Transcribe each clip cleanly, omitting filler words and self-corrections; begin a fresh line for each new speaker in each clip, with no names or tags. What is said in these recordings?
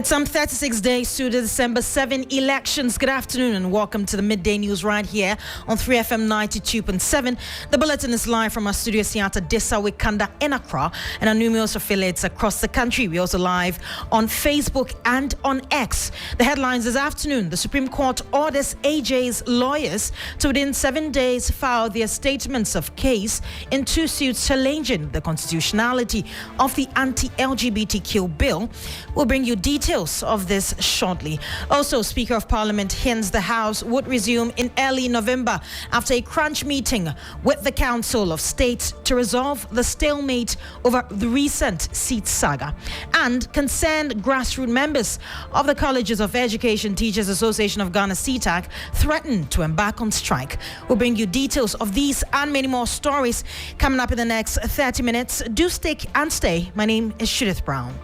It's 36 days to the December 7 elections. Good afternoon and welcome to the Midday News right here on 3FM 92.7. The bulletin is live from our studios here at Disa Wikanda in Accra and our numerous affiliates across the country. We're also live on Facebook and on X. The headlines this afternoon: the Supreme Court orders AJ's lawyers to within 7 days file their statements of case in two suits challenging the constitutionality of the anti-LGBTQ bill. We'll bring you details of this shortly. Also, Speaker of Parliament hints the House would resume in early November after a crunch meeting with the Council of State to resolve the stalemate over the recent seat saga. And concerned grassroots members of the Colleges of Education Teachers Association of Ghana CTAC threaten to embark on strike. We'll bring you details of these and many more stories coming up in the next 30 minutes. Do stick and stay. My name is Judith Brown.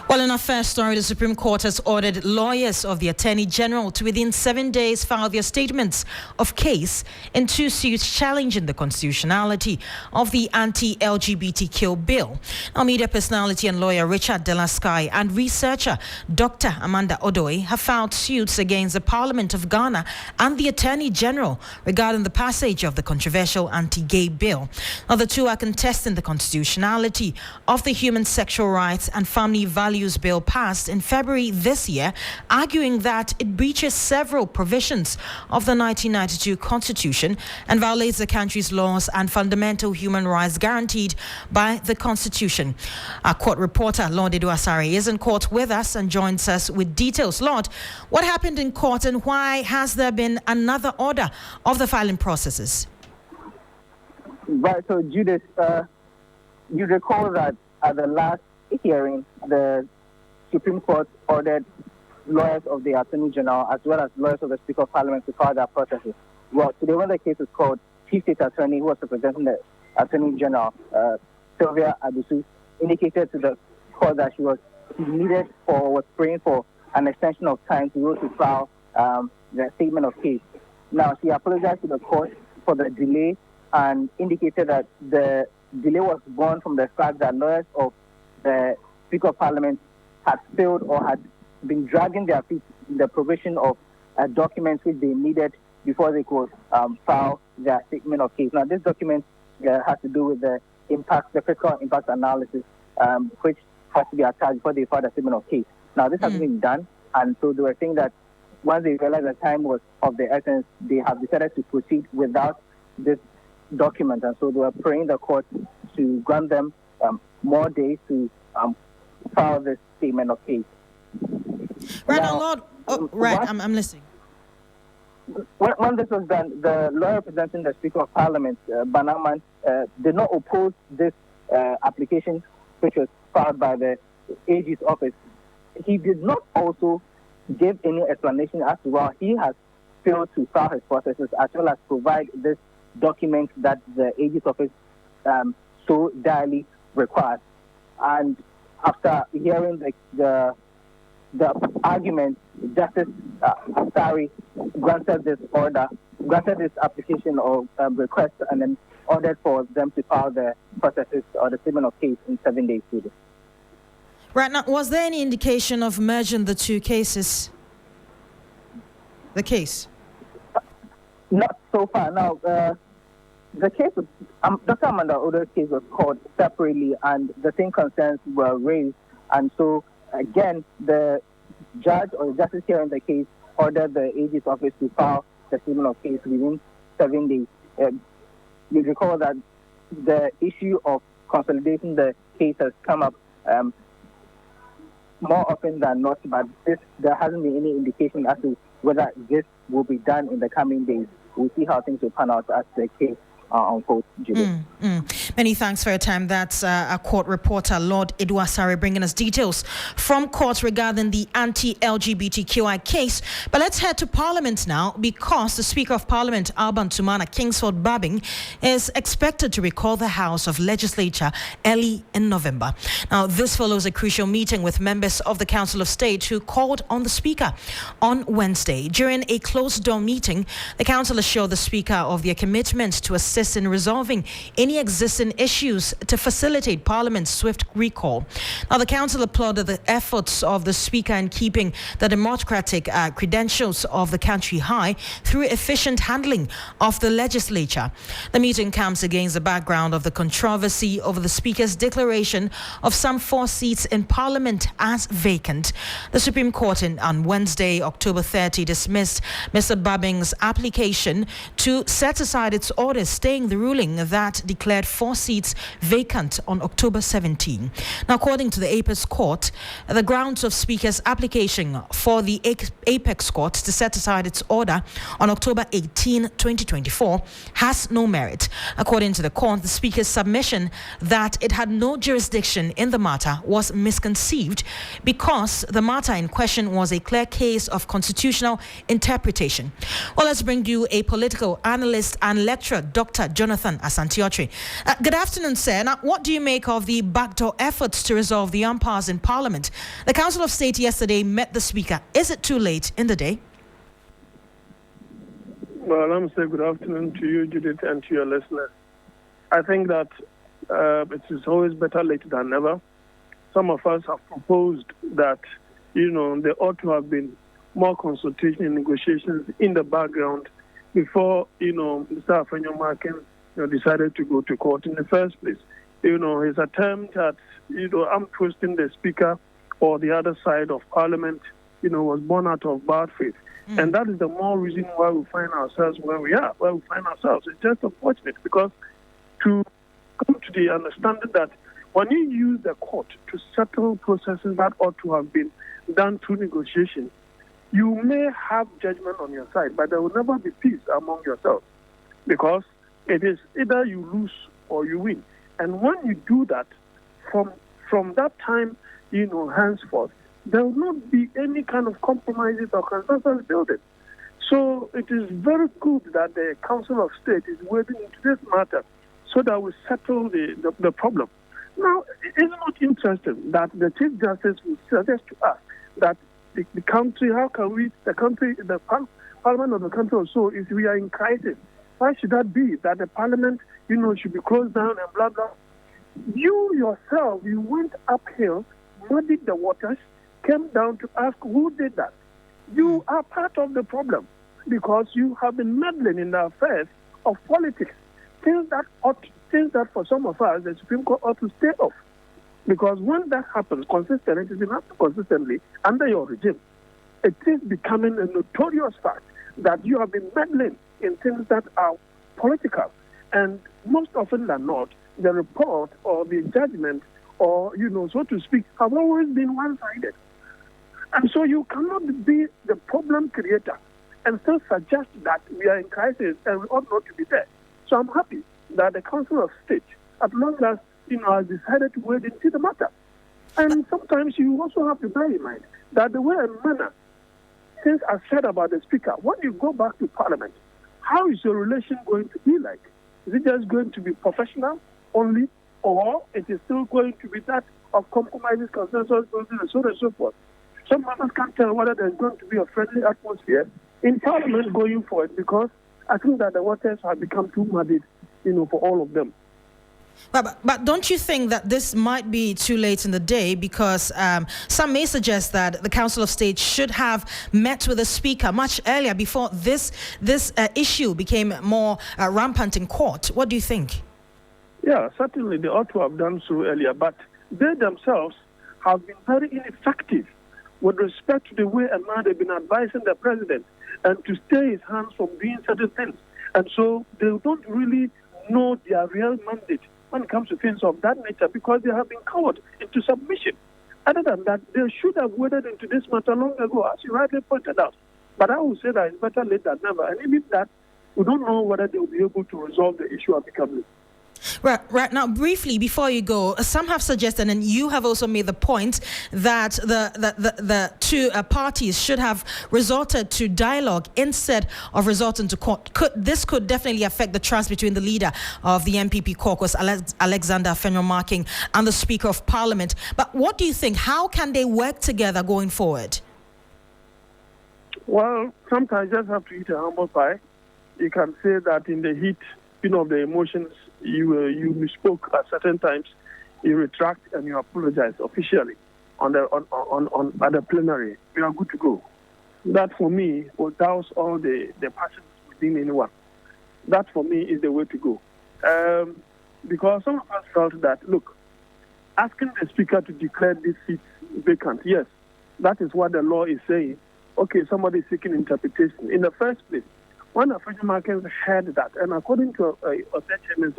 Well, in our first story, the Supreme Court has ordered lawyers of the Attorney General to within 7 days file their statements of case in two suits challenging the constitutionality of the anti-LGBTQ bill. Now, media personality and lawyer Richard Delasky and researcher Dr. Amanda Odoi have filed suits against the Parliament of Ghana and the Attorney General regarding the passage of the controversial anti-gay bill. Now, the two are contesting the constitutionality of the Human Sexual Rights and Family Values Bill passed in February this year, arguing that it breaches several provisions of the 1992 Constitution and violates the country's laws and fundamental human rights guaranteed by the Constitution. Our court reporter, Lord Edu Asare, is in court with us and joins us with details. Lord, what happened in court and why has there been another order of the filing processes?
Right, so Judith, you recall that at the last hearing, the Supreme Court ordered lawyers of the Attorney General as well as lawyers of the Speaker of Parliament to file their processes. Well, today when the case was called, Chief State Attorney, who was representing the Attorney General, Sylvia Adusu, indicated to the court that she needed or was praying for an extension of time to be able to file the statement of case. Now, she apologized to the court for the delay and indicated that the delay was born from the fact that lawyers of the Speaker of Parliament had failed or had been dragging their feet in the provision of documents which they needed before they could file their statement of case. Now, this document has to do with the fiscal impact analysis, which has to be attached before they file the statement of case. Now, this has been done, and so they were saying that once they realized the time was of the essence, they have decided to proceed without this document, and so they were praying the court to grant them more days to file this statement of case.
Right,
now,
Lord. Oh, right, I'm listening.
When this was done, the lawyer representing the Speaker of Parliament, Banaman, did not oppose this application, which was filed by the AG's office. He did not also give any explanation as to why he has failed to file his processes, as well as provide this document that the AG's office so direly requires. And after hearing the argument, Justice Asari granted this application or request, and then ordered for them to file the processes or the statement of case in 7 days.
Right, now, was there any indication of merging the two cases? The case?
Not so far. Now, the case was, Dr. Amanda Odo's case was called separately, and the same concerns were raised. And so, again, the judge or the justice hearing the case ordered the AG's office to file the statement of case within 7 days. You recall that the issue of consolidating the case has come up more often than not, but there hasn't been any indication as to whether this will be done in the coming days. We'll see how things will pan out as the case unfolds, Judith.
Many thanks for your time. That's our court reporter, Lord Iduasare, bringing us details from court regarding the anti-LGBTQI case. But let's head to Parliament now, because the Speaker of Parliament, Alban Tumana Kingsford Babing, is expected to recall the House of Legislature early in November. Now, this follows a crucial meeting with members of the Council of State who called on the Speaker on Wednesday. During a closed-door meeting, the Council assured the Speaker of their commitment to assist in resolving any existing issues to facilitate Parliament's swift recall. Now, the Council applauded the efforts of the Speaker in keeping the democratic credentials of the country high through efficient handling of the legislature. The meeting comes against the background of the controversy over the Speaker's declaration of some 4 seats in Parliament as vacant. The Supreme Court on Wednesday, October 30, dismissed Mr. Babing's application to set aside its order staying the ruling that declared 4 seats vacant on October 17. Now, according to the Apex Court, the grounds of Speaker's application for the Apex Court to set aside its order on October 18, 2024 has no merit. According to the court, the Speaker's submission that it had no jurisdiction in the matter was misconceived because the matter in question was a clear case of constitutional interpretation. Well, let's bring you a political analyst and lecturer, Dr. Jonathan Asantiotre. Good afternoon, sir. Now, what do you make of the backdoor efforts to resolve the impasse in Parliament? The Council of State yesterday met the Speaker. Is it too late in the day?
Well, I'm saying good afternoon to you, Judith, and to your listeners. I think that it is always better late than never. Some of us have proposed that, there ought to have been more consultation and negotiations in the background before, Mr. Afenyomaken decided to go to court in the first place. His attempt at, arm twisting the Speaker or the other side of Parliament, was born out of bad faith. And that is the more reason why we find ourselves where we find ourselves. It's just unfortunate because to come to the understanding that when you use the court to settle processes that ought to have been done through negotiation, you may have judgment on your side, but there will never be peace among yourselves because it is either you lose or you win. And when you do that, from that time, henceforth, there will not be any kind of compromises or consensus building. So it is very good that the Council of State is wading into this matter so that we settle the problem. Now, it is not interesting that the Chief Justice will suggest to us that the country, how can we, the Parliament of the country also, if we are in crisis, why should that be? That the Parliament, should be closed down and blah, blah. You yourself, you went uphill, muddied the waters, came down to ask who did that. You are part of the problem because you have been meddling in the affairs of politics. Things that for some of us, the Supreme Court ought to stay off. Because when that happens consistently, it has been happening consistently under your regime, it is becoming a notorious fact that you have been meddling in things that are political. And most often than not, the report or the judgment or, so to speak, have always been one-sided. And so you cannot be the problem creator and still suggest that we are in crisis and we ought not to be there. So I'm happy that the Council of State, at long last, has decided to wade into the matter. And sometimes you also have to bear in mind that the way and manner things are said about the Speaker, when you go back to Parliament, how is your relation going to be like? Is it just going to be professional only, or it is still going to be that of compromises, consensus, and so on and so forth? Some members can't tell whether there's going to be a friendly atmosphere in Parliament going forward because I think that the waters have become too muddied, for all of them.
But don't you think that this might be too late in the day because some may suggest that the Council of State should have met with the Speaker much earlier before this issue became more rampant in court? What do you think?
Yeah, certainly they ought to have done so earlier, but they themselves have been very ineffective with respect to the way and manner they've been advising the president and to stay his hands from doing certain things. And so they don't really know their real mandate when it comes to things of that nature because they have been cowed into submission. Other than that, they should have waded into this matter long ago, as you rightly pointed out. But I would say that it's better late than never. And even that, we don't know whether they will be able to resolve the issue amicably.
Right now, briefly before you go, some have suggested, and you have also made the point that the two parties should have resorted to dialogue instead of resorting to court. This could definitely affect the trust between the leader of the MPP caucus, Alexander Afenyo-Marking, and the Speaker of Parliament. But what do you think? How can they work together going forward?
Well, sometimes you just have to eat a humble pie. You can say that in the heat, of the emotions, you misspoke at certain times. You retract and you apologize officially at the plenary. We are good to go. That for me will douse all the passions within anyone. That for me is the way to go. Because some of us felt that, look, asking the speaker to declare this seat vacant, yes, that is what the law is saying. Okay, somebody is seeking interpretation. In the first place, when Afenyo-Marking heard that, and according to a chairman,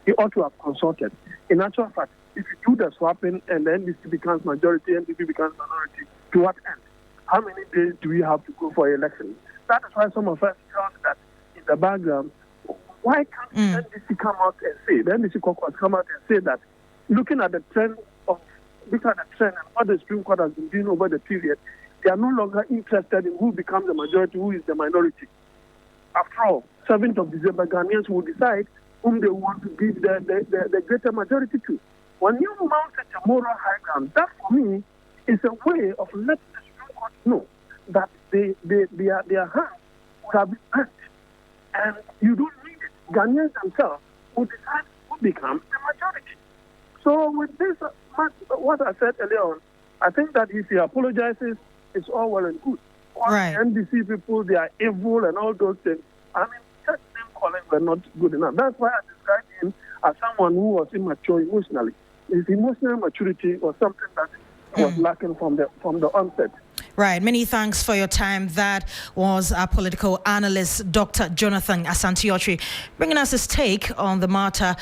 he ought to have consulted. In actual fact, if you do the swapping and the NDC becomes majority, NDP becomes minority, to what end? How many days do we have to go for election? That is why some of us felt that in the background, why can't the NDC come out and say, the NDC caucus come out and say that, looking at the trend and what the Supreme Court has been doing over the period, they are no longer interested in who becomes the majority, who is the minority. After all, 7th of December, Ghanaians will decide whom they want to give the greater majority to. When you mount such a moral high ground, that for me is a way of letting the Supreme Court know that their hands would have been burnt. And you don't need it. Ghanaians themselves will decide who becomes the majority. So with this, what I said earlier on, I think that if he apologizes, it's all well and good.
Right.
NDC people, they are evil and all those things. I mean, such name calling were not good enough. That's why I described him as someone who was immature emotionally. His emotional maturity was something that was lacking from the onset.
Right. Many thanks for your time. That was our political analyst, Dr. Jonathan Asante-Ochi, bringing us his take on the matter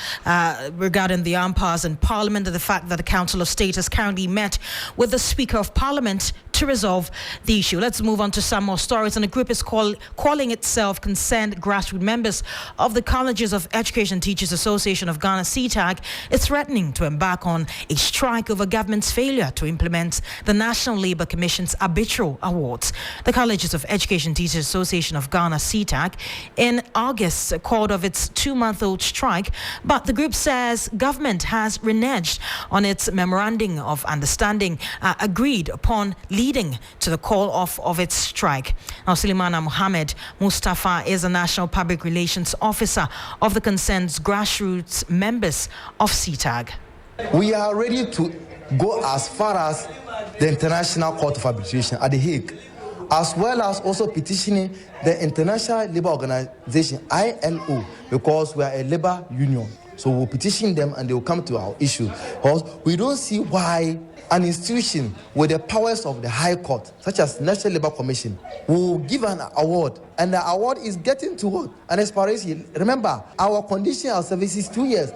regarding the impasse in Parliament and the fact that the Council of State has currently met with the Speaker of Parliament to resolve the issue. Let's move on to some more stories. And the group is calling itself Concerned Grassroots Members of the Colleges of Education Teachers Association of Ghana, CTAG, is threatening to embark on a strike over government's failure to implement the National Labour Commission's arbitral awards. The Colleges of Education Teachers Association of Ghana, CTAG, in August called off its 2-month-old strike, but the group says government has reneged on its memorandum of understanding agreed upon leading to the call off of its strike. Now, Suleimana Mohammed Mustafa is a National Public Relations Officer of the Concerned Grassroots Members of CTAG.
We are ready to go as far as the International Court of Arbitration at The Hague, as well as also petitioning the International Labour Organization, ILO, because we are a labor union. So we'll petition them and they will come to our issue. Because we don't see why an institution with the powers of the High Court, such as National Labour Commission, will give an award, and the award is getting to what? An expiration. Remember, our condition, our service is 2 years.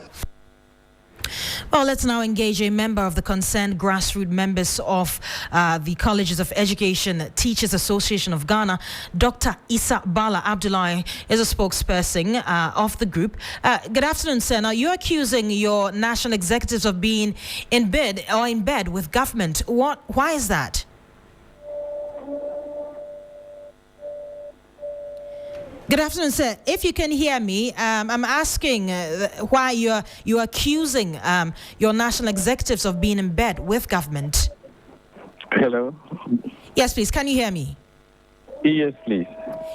Well, let's now engage a member of the Concerned Grassroots Members of the Colleges of Education Teachers Association of Ghana. Dr. Issa Bala Abdullahi is a spokesperson of the group. Good afternoon, sir. Now, you're accusing your national executives of being in bed with government. Why is that? Good afternoon, sir. If you can hear me, I'm asking why you're accusing your national executives of being in bed with government.
Hello.
Yes, please. Can you hear me?
Yes, please.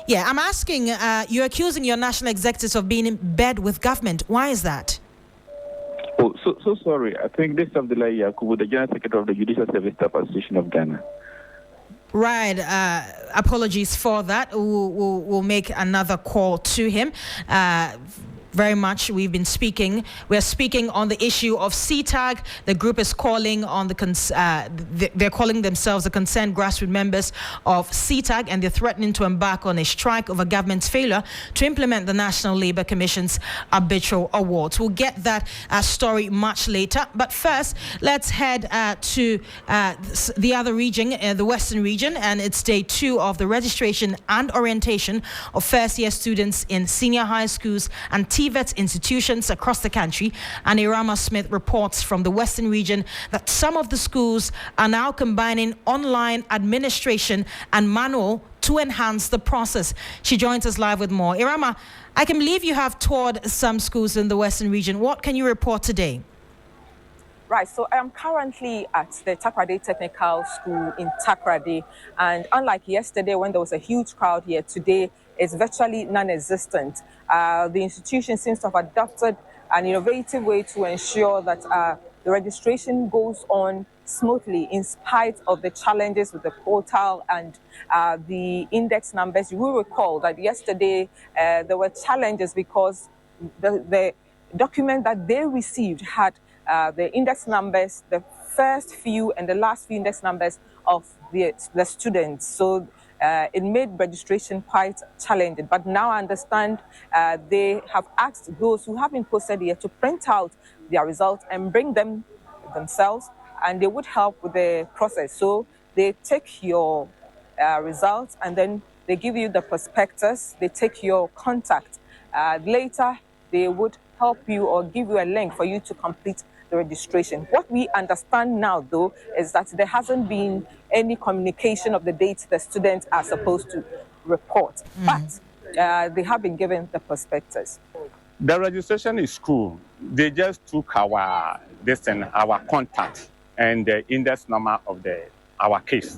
Yeah, I'm asking, you're accusing your national executives of being in bed with government. Why is that?
Oh, so sorry. I think this is Abdullahi Yakubu, the General Secretary of the Judicial Service Staff Association of Ghana.
Right. Apologies for that. We'll make another call to him. Very much. We're speaking on the issue of CTAG. The group is calling on they're calling themselves the Concerned Grassroots Members of CTAG, and they're threatening to embark on a strike over government's failure to implement the National Labour Commission's arbitral awards. We'll get that story much later. But first, let's head to the other region, the Western region, and it's day 2 of the registration and orientation of first-year students in senior high schools and TVET institutions across the country. And Irama Smith reports from the Western region that some of the schools are now combining online administration and manual to enhance the process. She joins us live with more. Irama, I can believe you have toured some schools in the Western region. What can you report today?
Right, so I am currently at the Takoradi Technical School in Takoradi, and unlike yesterday when there was a huge crowd here, today it's virtually non-existent. The institution seems to have adopted an innovative way to ensure that the registration goes on smoothly in spite of the challenges with the portal and the index numbers. You will recall that yesterday there were challenges because the document that they received had the index numbers, the first few and the last few index numbers of the students. So it made registration quite challenging. But now I understand they have asked those who have been posted here to print out their results and bring them themselves, and they would help with the process. So they take your results and then they give you the prospectus, they take your contact. Later, they would help you or give you a link for you to complete the registration. What we understand now, though, is that there hasn't been any communication of the dates the students are supposed to report, but they have been given the prospectus.
The registration is cool. They just took our contact and the index number of our case.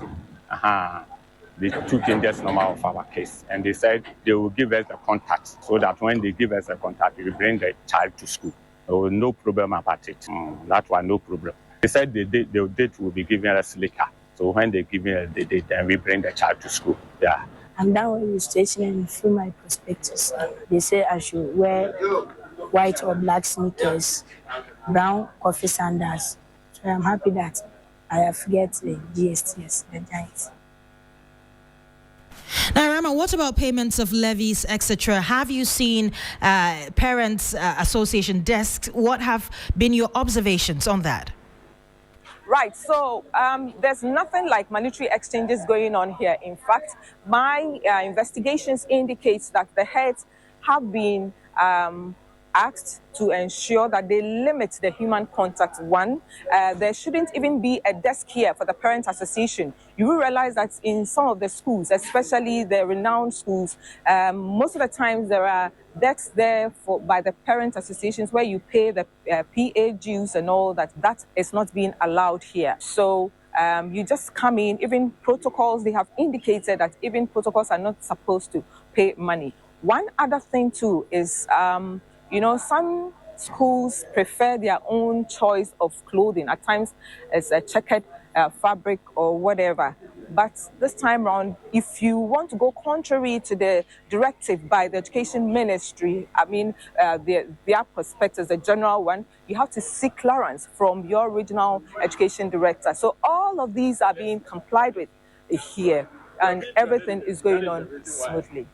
They took index number of our case and they said they will give us the contact so that when they give us the contact, we will bring the child to school. No problem about it. That was no problem. They said the date will be given us later. So when they give us the date, then we bring the child to school. Yeah.
I'm done with registration and fill my prospectus. They say I should wear white or black sneakers, brown coffee sandals. So I'm happy that I have get the GSTS, the Giants.
Now, Rama, what about payments of levies, etc.? Have you seen Parents Association desks? What have been your observations on that?
Right, so there's nothing like monetary exchanges going on here. In fact, my investigations indicates that the heads have been asked to ensure that they limit the human contact. One, there shouldn't even be a desk here for the Parents Association. You will realize that in some of the schools, especially the renowned schools, most of the times there are desks there by the Parents Associations where you pay the PA dues and all that. That is not being allowed here. So you just come in, even protocols, they have indicated that even protocols are not supposed to pay money. One other thing too is, some schools prefer their own choice of clothing. At times, it's a checkered fabric or whatever. But this time around, if you want to go contrary to the directive by the Education Ministry, their prospectus, the general one, you have to seek clearance from your regional education director. So all of these are being complied with here, and everything is going on smoothly.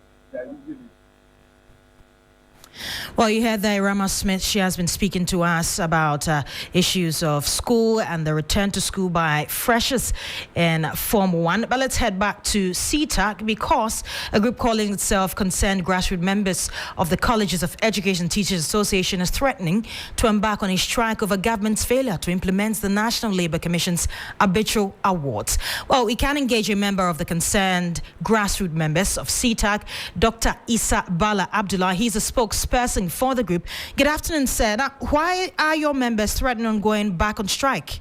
Well, you heard that Irama Smith. She has been speaking to us about issues of school and the return to school by freshers in Form 1. But let's head back to CTAC because a group calling itself Concerned Grassroots Members of the Colleges of Education Teachers Association is threatening to embark on a strike over government's failure to implement the National Labour Commission's arbitral awards. Well, we can engage a member of the Concerned Grassroots Members of CTAC, Dr. Issa Bala Abdullah. He's a spokesperson for the group. Good afternoon, sir. Now, why are your members threatening on going back on strike?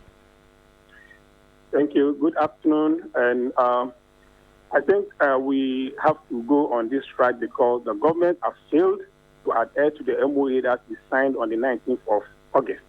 Thank you. Good afternoon. And I think we have to go on this strike because the government has failed to adhere to the MOA that we signed on the 19th of August.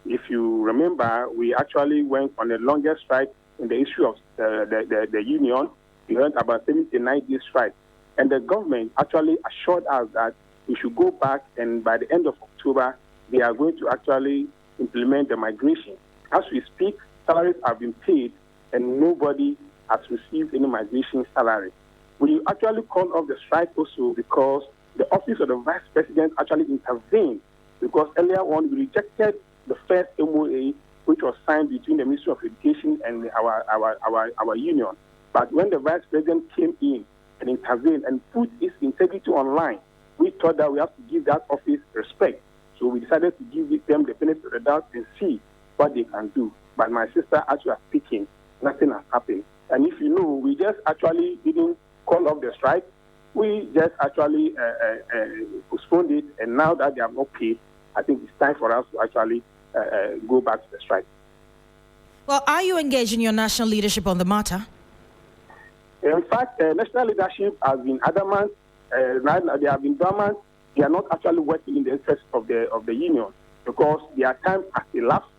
If you remember, we actually went on the longest strike in the history of the union. We went about 79 days strike. And the government actually assured us that we should go back, and by the end of October, they are going to actually implement the migration. As we speak, salaries have been paid, and nobody has received any migration salary. We actually called off the strike also because the office of the vice president actually intervened, because earlier on we rejected the first MOA, which was signed between the Ministry of Education and our union. But when the vice president came in and intervened and put his integrity online, we thought that we have to give that office respect. So we decided to give them the benefit of the doubt and see what they can do. But my sister, as we are speaking, nothing has happened. And if you know, we just actually didn't call off the strike. We just actually postponed it. And now that they have not paid, I think it's time for us to actually go back to the strike.
Well, are you engaging your national leadership on the matter?
In fact, national leadership has been adamant. They have been dormant. They are not actually working in the interest of the union because their time has elapsed,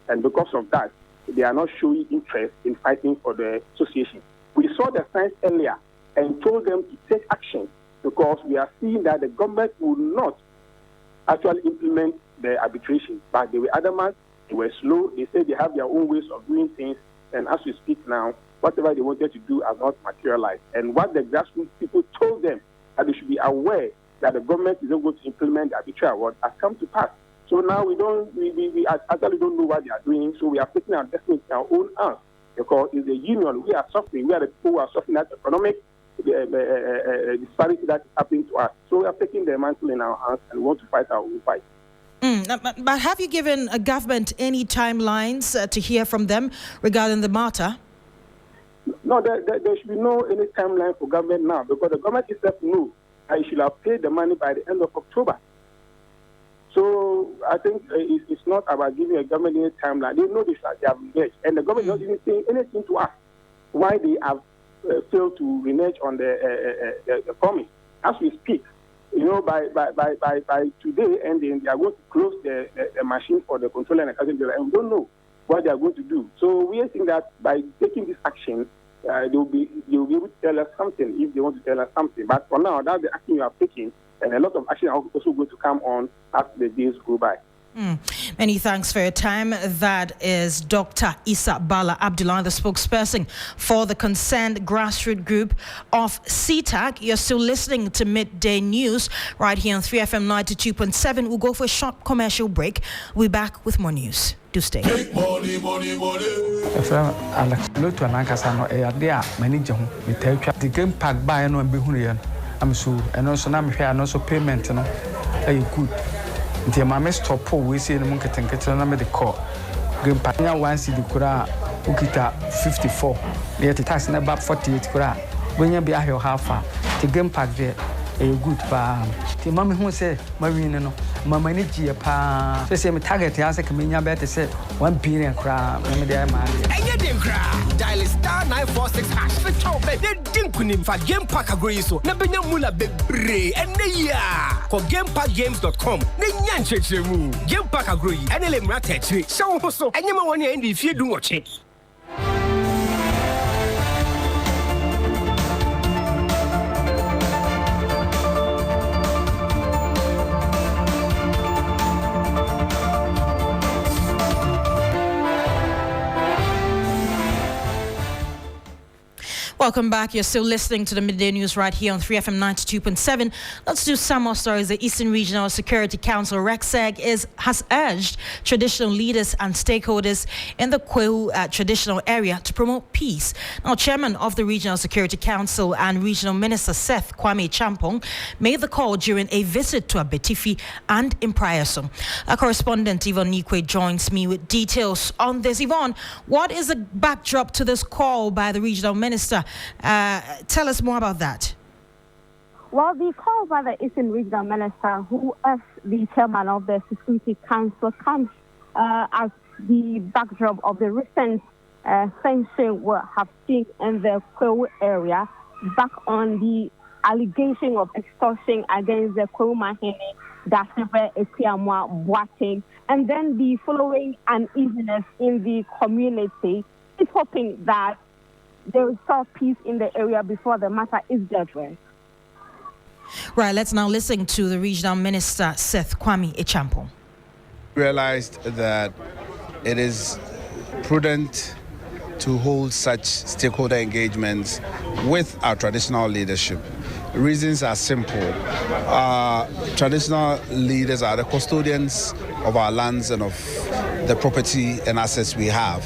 and because of that, they are not showing interest in fighting for the association. We saw the signs earlier and told them to take action because we are seeing that the government will not actually implement the arbitration. But they were adamant, they were slow, they said they have their own ways of doing things, and as we speak now, whatever they wanted to do has not materialized. And what the grassroots people told them, that they should be aware that the government is not going to implement the arbitral award, has come to pass. So now we actually don't know what they are doing, so we are taking our destiny in our own hands because it's the union, we are suffering, we are the people who are suffering that economic disparity that is happening to us. So we are taking the mantle in our hands and we want to fight our own fight.
But have you given a government any timelines to hear from them regarding the matter?
No, there should be no any timeline for government now because the government itself knows that it should have paid the money by the end of October. So I think it's not about giving a government any timeline. They know this, they have engaged, and the government is not even saying anything to us why they have failed to renege on the promise. As we speak, you know, by today ending, they are going to close the machine for the controller and accounting bureau, and we don't know what they are going to do. So we think that by taking this action, they will be able to tell us something if they want to tell us something. But for now, that's the action you are taking, and a lot of action are also going to come on as the days go by.
Many thanks for your time. That is Dr. Issa Bala Abdullah, the spokesperson for the concerned grassroots group of CTAG. You're still listening to Midday News right here on 3FM 92.7. We'll go for a short commercial break. We'll be back with more news. Do stay.
Money. Alex, look to an ankasano, a dear manager. We take the game pack by no and be Hunian. I'm so, and also I'm here and also payment, you know, good. The mamma stop we see in the market and get another call. Game Pania once the Kura Ukita 54. Near the tax number 48 Kura. When you be a half far, the game pack there a good bar. The mammy who said, Marino, Mamma Nigia pa. The same target has a communion better say 1 billion crab. Maybe they are mad. And you didn't cry. Dial star 946 hash. The top, they didn't put him for game pack agree so. Nabina Mula Bebre and Naya. For GamePackGames.com. Nyan Chechemu. Game pack agree. And a lemon attach. So also, and you want to end if you do watch it.
Welcome back. You're still listening to the Midday News right here on 3FM 92.7. Let's do some more stories. The Eastern Regional Security Council, RECSEG, has urged traditional leaders and stakeholders in the Kwehu traditional area to promote peace. Now, Chairman of the Regional Security Council and Regional Minister Seth Kwame Champong made the call during a visit to Abetifi and Impriaso. Our correspondent Yvonne Nikwe joins me with details on this. Yvonne, what is the backdrop to this call by the Regional Minister? Tell us more about that.
Well, the call by the Eastern Regional Minister, who is the chairman of the Security Council, comes as the backdrop of the recent tension we have seen in the Kwehu area, back on the allegation of extortion against the Kwehu Mahene, Dasebe Ekiamwa Boateng, and then the following uneasiness in the community. It's hoping that they will restore peace in the area before the matter is dealt with.
Right, let's now listen to the Regional Minister, Seth Kwame Champong.
Realized that it is prudent to hold such stakeholder engagements with our traditional leadership. The reasons are simple. Our traditional leaders are the custodians of our lands and of the property and assets we have.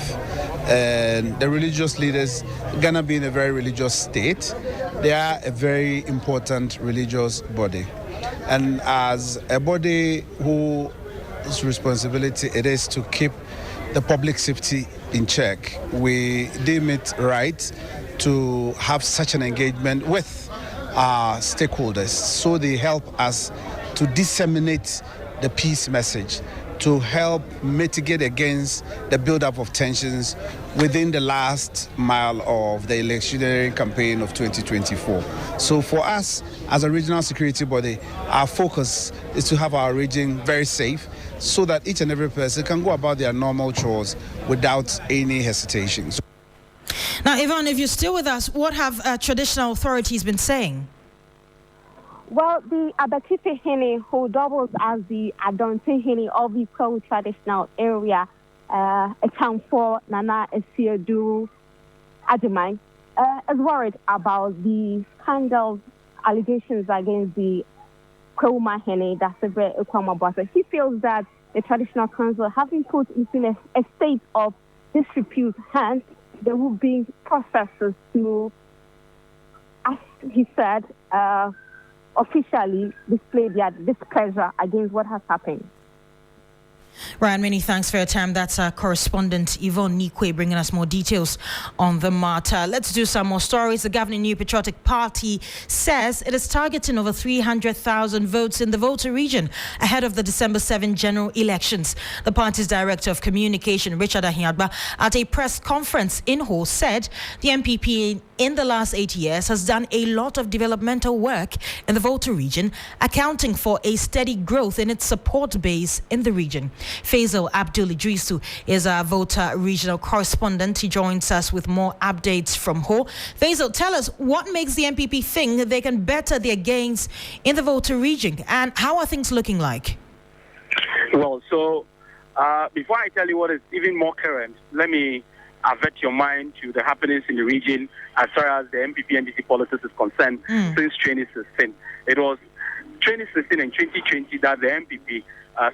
And the religious leaders, Ghana being a very religious state, they are a very important religious body. And as a body whose responsibility it is to keep the public safety in check, we deem it right to have such an engagement with our stakeholders so they help us to disseminate the peace message, to help mitigate against the buildup of tensions within the last mile of the electioneering campaign of 2024. So for us, as a regional security body, our focus is to have our region very safe so that each and every person can go about their normal chores without any hesitation.
Now, Yvonne, if you're still with us, what have traditional authorities been saying?
Well, the Abatifi Hene, who doubles as the Adonte Hene of the Kro traditional area, account for Nana Esioduru Adimai, is worried about the kind of allegations against the Kroma Hene, that's the Kwamabasa. He feels that the traditional council have been put into a state of disrepute, hence there will be processes to, as he said, officially display their displeasure against what has happened.
Ryan, many thanks for your time. That's our correspondent Yvonne Nikwe bringing us more details on the matter. Let's do some more stories. The governing New Patriotic Party says it is targeting over 300,000 votes in the Volta region ahead of the December 7 general elections. The party's director of communication, Richard Ahiadba, at a press conference in Ho said the MPP in the last 8 years has done a lot of developmental work in the Volta region, accounting for a steady growth in its support base in the region. Faisal Abdul Idrisu is our Volta regional correspondent. He joins us with more updates from Ho. Faisal, tell us what makes the MPP think they can better their gains in the Volta region, and how are things looking like?
Well, so before I tell you what is even more current, let me avert your mind to the happenings in the region as far as the MPP-NDC politics is concerned since 2016. It was 2016 and 2020 that the MPP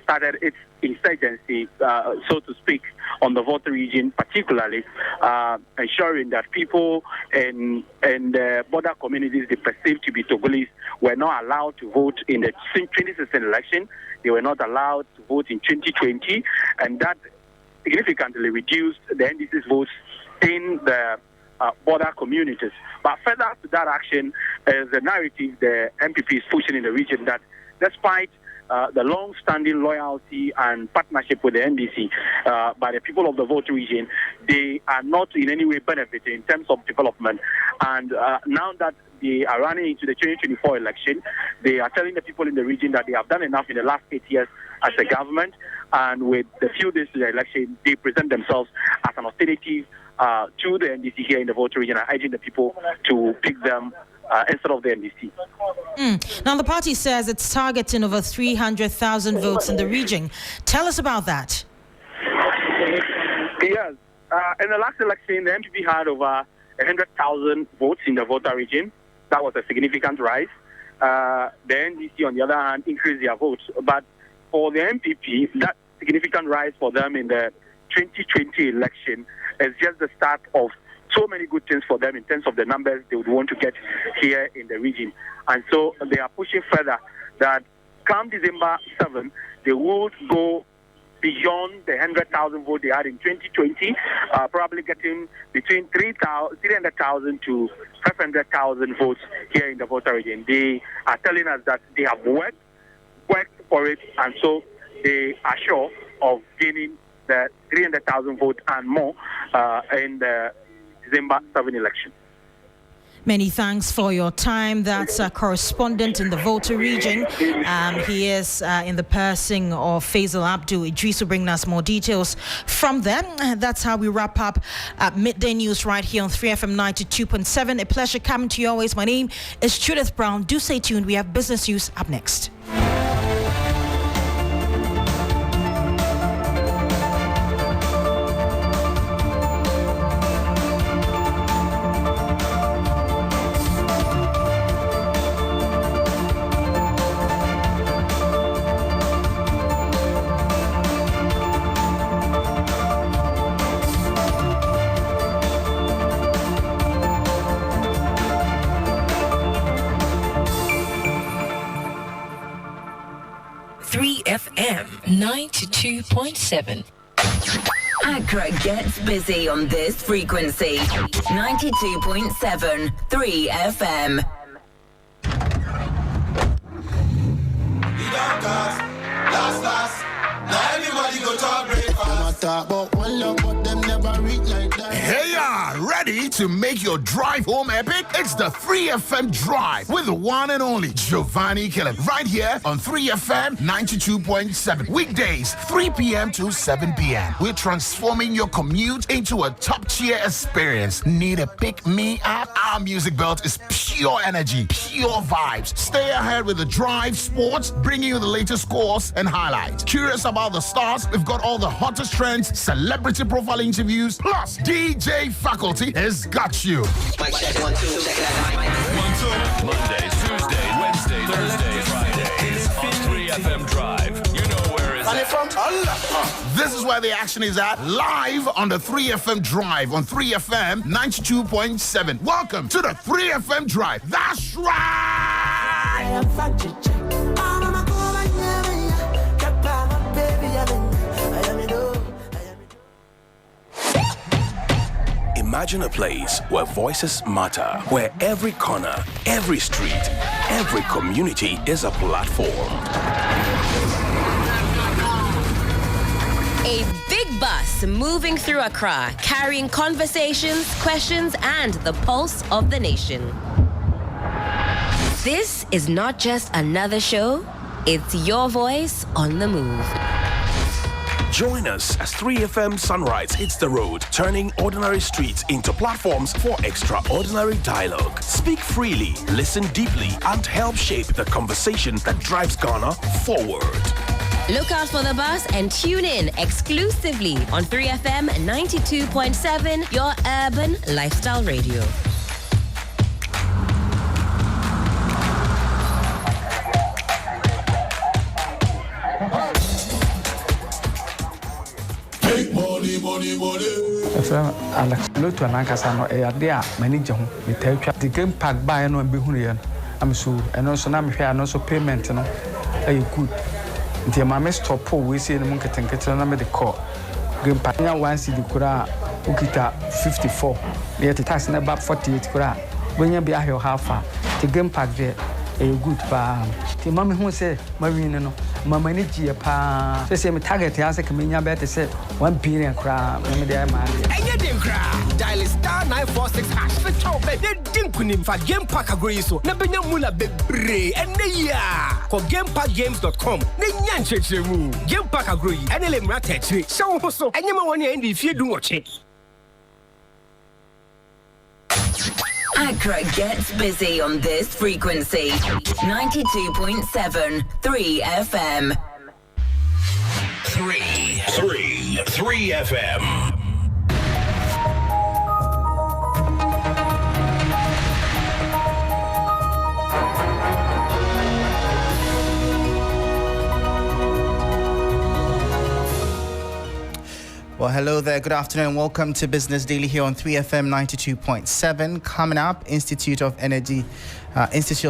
started its insurgency, so to speak, on the Volta region, particularly ensuring that people in the border communities they perceived to be Togolese were not allowed to vote in the 2016 election. They were not allowed to vote in 2020, and that significantly reduced the NDC's votes in the border communities. But further to that action is the narrative the MPP is pushing in the region that despite the long-standing loyalty and partnership with the NDC by the people of the Volta region, they are not in any way benefiting in terms of development. And now that they are running into the 2024 election, they are telling the people in the region that they have done enough in the last 8 years as a government, and with the few days to the election, they present themselves as an alternative to the NDC here in the Volta region, and urging the people to pick them instead of the NDC.
Now, the party says it's targeting over 300,000 votes in the region. Tell us about that.
Yes. In the last election, the MPP had over 100,000 votes in the Volta region. That was a significant rise. The NDC, on the other hand, increased their votes. But for the MPP, that significant rise for them in the 2020 election is just the start of so many good things for them in terms of the numbers they would want to get here in the region. And so they are pushing further that come December 7, they would go beyond the 100,000 votes they had in 2020, probably getting between 300,000 to 500,000 votes here in the Volta region. They are telling us that they have worked for it, and so they are sure of gaining the 300,000 votes and more in the December 7 election.
Many thanks for your time. That's a correspondent in the Volta region. He is in the person of Faisal Abdul Idris, will bring us more details from them. That's how we wrap up Midday News right here on 3FM 92.7. A pleasure coming to you always. My name is Judith Brown. Do stay tuned. We have business news up next.
3FM 92.7.
Accra gets busy on this frequency. 92.7 3FM.
Last. Now everybody go to breakfast. But one love, but them never reach like that.
Hey, ready to make your drive home epic? It's the 3FM Drive with the one and only Giovanni Killen. Right here on 3FM 92.7. Weekdays, 3 p.m. to 7 p.m. We're transforming your commute into a top-tier experience. Need a pick-me-up? Our music belt is pure energy, pure vibes. Stay ahead with the Drive Sports, bringing you the latest scores and highlights. Curious about the stars? We've got all the hottest trends, celebrity profile interviews, plus DJ faculty has got you.
Mic check, 1, 2, check it out.
1, 2. Monday, Tuesday, Wednesday, Thursday, Fridays on 3FM Drive. You know where it's at.
This is where the action is at, live on the 3FM Drive on 3FM 92.7. Welcome to the 3FM Drive. That's right!
Imagine a place where voices matter, where every corner, every street, every community is a platform.
A big bus moving through Accra, carrying conversations, questions, and the pulse of the nation. This is not just another show, it's your voice on the move.
Join us as 3FM Sunrise hits the road, turning ordinary streets into platforms for extraordinary dialogue. Speak freely, listen deeply, and help shape the conversation that drives Ghana forward.
Look out for the bus and tune in exclusively on 3FM 92.7, your urban lifestyle radio.
Money. Alex Lotu Anankasa no Eadea, manager home, the take the game pack by no and be Hunian. I'm so and also now here and also payment no good. The mamma stop poor we see in the monkey and get the call. Game pack now once the Kura Ukita 54. Yet the tax never 48 Kura. When you be a half far, the game pack there a good bar. The mammy who said, Marino. Mama ni ji pa say me target ya say kemenya bet say 1 billion kra me dey man
enye dem kra dial *946# for chop be din kunim fa game pack agree so na benya mula bebre ene ya ko gamepackgames.com na nya nchechemu game pack agree ene le mra techri se wo so enye ma woni e fie du woche.
Accra gets busy on this frequency. 92.7 3FM.
3FM.
Well, hello there. Good afternoon. Welcome to Business Daily here on 3FM 92.7. Coming up, Institute of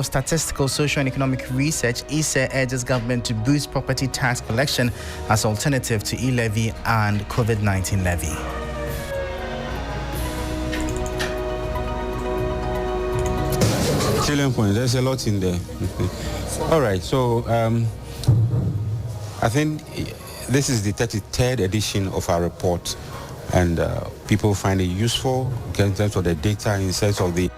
Statistical, Social and Economic Research, ISE urges government to boost property tax collection as alternative to e-levy and COVID-19 levy.
Trillion points. There's a lot in there. All right. So I think this is the 33rd edition of our report, and people find it useful in terms of the data, in sense of the.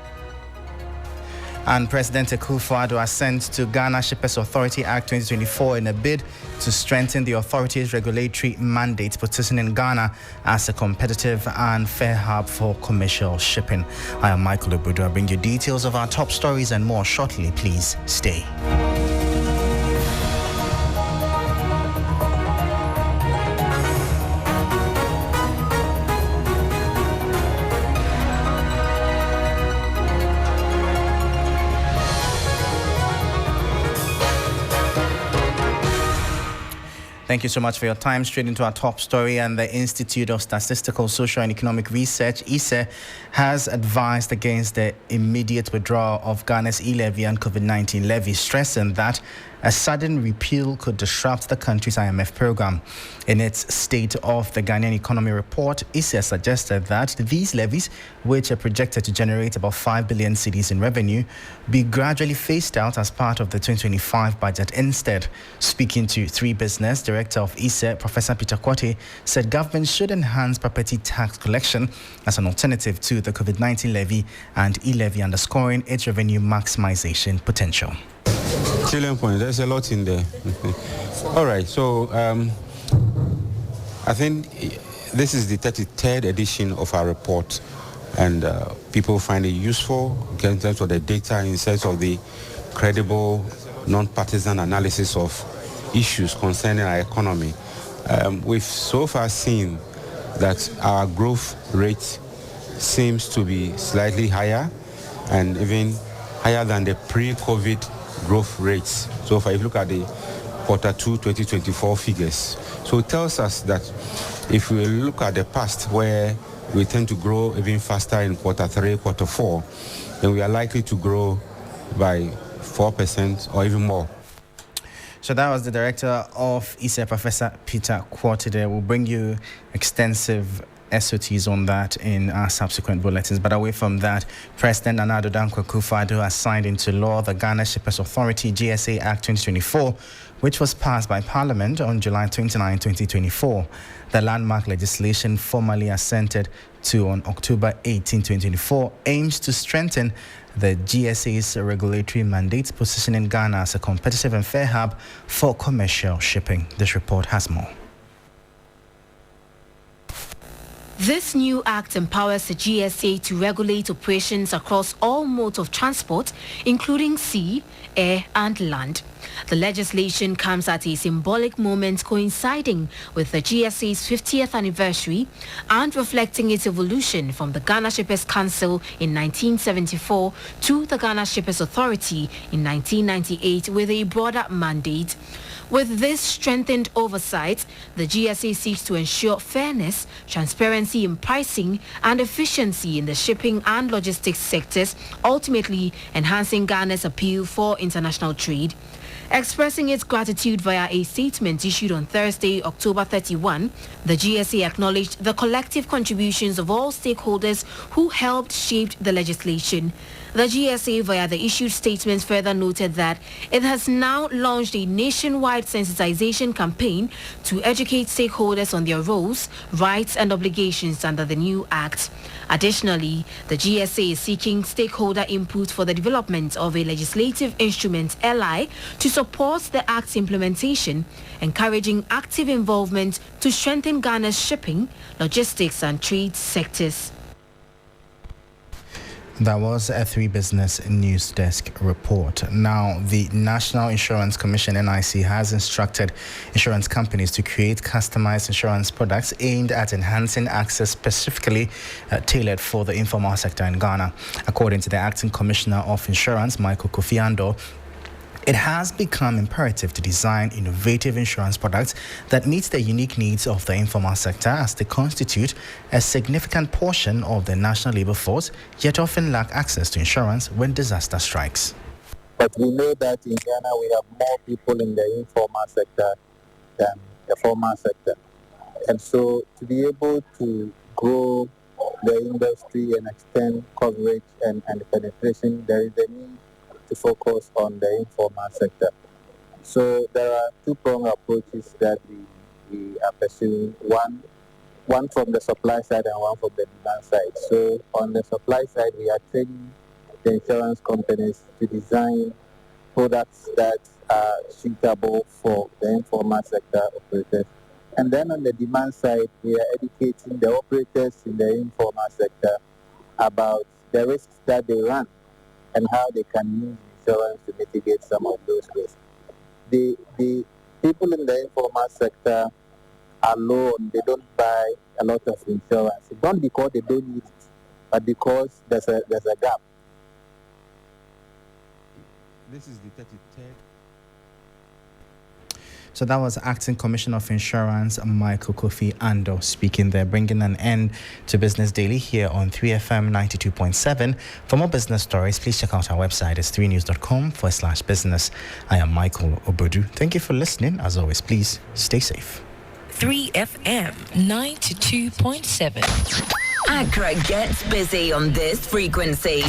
And President Akufo-Addo has sent to Ghana Shippers Authority Act 2024 in a bid to strengthen the authority's regulatory mandate, positioning Ghana as a competitive and fair hub for commercial shipping. I am Michael Ogbodu. I'll bring you details of our top stories and more shortly. Please stay. Thank you so much for your time. Straight into our top story. And the Institute of Statistical, Social and Economic Research, ISE, has advised against the immediate withdrawal of Ghana's e-levy and COVID-19 levy, stressing that a sudden repeal could disrupt the country's IMF program. In its State of the Ghanaian Economy report, ISE suggested that these levies, which are projected to generate about 5 billion cedis in revenue, be gradually phased out as part of the 2025 budget. Instead, speaking to 3 Business, Director of ISE, Professor Peter Kwate, said government should enhance property tax collection as an alternative to the COVID-19 levy and e-levy, underscoring its revenue maximization potential.
Salient point, there's a lot in there. All right, so I think this is the 33rd edition of our report, and people find it useful in terms of the data, in terms of the credible, non-partisan analysis of issues concerning our economy. We've so far seen that our growth rate seems to be slightly higher and even higher than the pre-COVID growth rates. So far, if you look at the quarter 2 2024 figures, so it tells us that if we look at the past where we tend to grow even faster in quarter 3, quarter 4, then we are likely to grow by 4% or even more.
So that was the director of ISE, Professor Peter Kwate. There will bring you extensive SOTs on that in our subsequent bulletins. But away from that, President Nana Addo Dankwa Akufo-Addo has signed into law the Ghana Shippers Authority GSA Act 2024, which was passed by Parliament on July 29, 2024. The landmark legislation, formally assented to on October 18, 2024, aims to strengthen the GSA's regulatory mandate, positioning Ghana as a competitive and fair hub for commercial shipping. This report has more.
This new act empowers the GSA to regulate operations across all modes of transport, including sea, air and land. The legislation comes at a symbolic moment coinciding with the GSA's 50th anniversary and reflecting its evolution from the Ghana Shippers Council in 1974 to the Ghana Shippers Authority in 1998 with a broader mandate. With this strengthened oversight, the GSA seeks to ensure fairness, transparency in pricing, and efficiency in the shipping and logistics sectors, ultimately enhancing Ghana's appeal for international trade. Expressing its gratitude via a statement issued on Thursday, October 31, the GSA acknowledged the collective contributions of all stakeholders who helped shape the legislation. The GSA, via the issued statement, further noted that it has now launched a nationwide sensitization campaign to educate stakeholders on their roles, rights and obligations under the new act. Additionally, the GSA is seeking stakeholder input for the development of a legislative instrument, LI, to support the act's implementation, encouraging active involvement to strengthen Ghana's shipping, logistics and trade sectors.
That was a 3 Business News Desk report. Now, the National Insurance Commission, NIC, has instructed insurance companies to create customized insurance products aimed at enhancing access, specifically tailored for the informal sector in Ghana. According to the Acting Commissioner of Insurance, Michael Kofi-Ando, it has become imperative to design innovative insurance products that meet the unique needs of the informal sector, as they constitute a significant portion of the national labor force, yet often lack access to insurance when disaster strikes.
But we know that in Ghana we have more people in the informal sector than the formal sector. And so to be able to grow the industry and extend coverage and penetration, there is a need to focus on the informal sector. So there are 2-pronged approaches that we are pursuing. One from the supply side and one from the demand side. So on the supply side, we are training the insurance companies to design products that are suitable for the informal sector operators. And then on the demand side, we are educating the operators in the informal sector about the risks that they run and how they can use insurance to mitigate some of those risks. The people in the informal sector alone, they don't buy a lot of insurance. Not because they don't need it, but because there's a gap.
This is the 33rd.
So that was Acting Commissioner of Insurance, Michael Kofi Ando, speaking there, bringing an end to Business Daily here on 3FM 92.7. For more business stories, please check out our website. It's 3news.com/business. I am Michael Ogbodu. Thank you for listening. As always, please stay safe.
3FM 92.7.
Accra gets busy on this frequency.